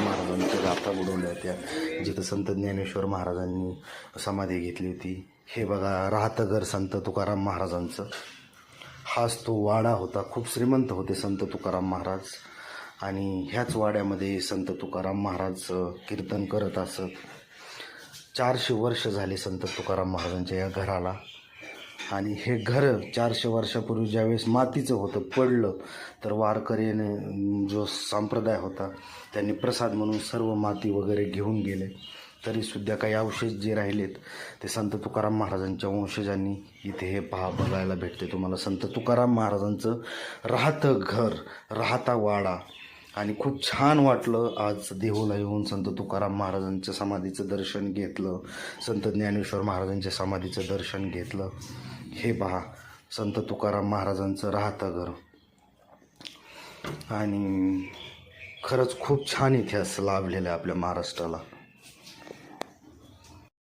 महाराजांच्या गाथा बुडवल्या होत्या, जिथं संत ज्ञानेश्वर महाराजांनी समाधी घेतली होती. हे बघा राहतं घर संत तुकाराम महाराजांचं. हाच तो वाडा होता. खूप श्रीमंत होते संत तुकाराम महाराज आणि ह्याच वाड्यामध्ये संत तुकाराम महाराज कीर्तन करत असत. 400 वर्ष झाले संत तुकाराम महाराजांच्या या घराला. आणि हे घर 400 वर्षापूर्वी ज्यावेळेस मातीचं होतं, पडलं तर वारकरीने जो संप्रदाय होता त्यांनी प्रसाद म्हणून सर्व माती वगैरे घेऊन गेले. तरीसुद्धा काही अवशेष जे राहिलेत ते संत तुकाराम महाराजांच्या वंशजांनी इथे हे बघायला भेटते तुम्हाला. संत तुकाराम महाराजांचं राहतं घर, राहता वाडा. आणि खूप छान वाटलं आज देहूला येऊन संत तुकाराम महाराजांच्या समाधीचं दर्शन घेतलं, संत ज्ञानेश्वर महाराजांच्या समाधीचं दर्शन घेतलं. हे पहा संत तुकाराम महाराजांचं राहतं घर. आणि खरंच खूप छान इतिहास लाभलेला आहे आपल्या महाराष्ट्राला.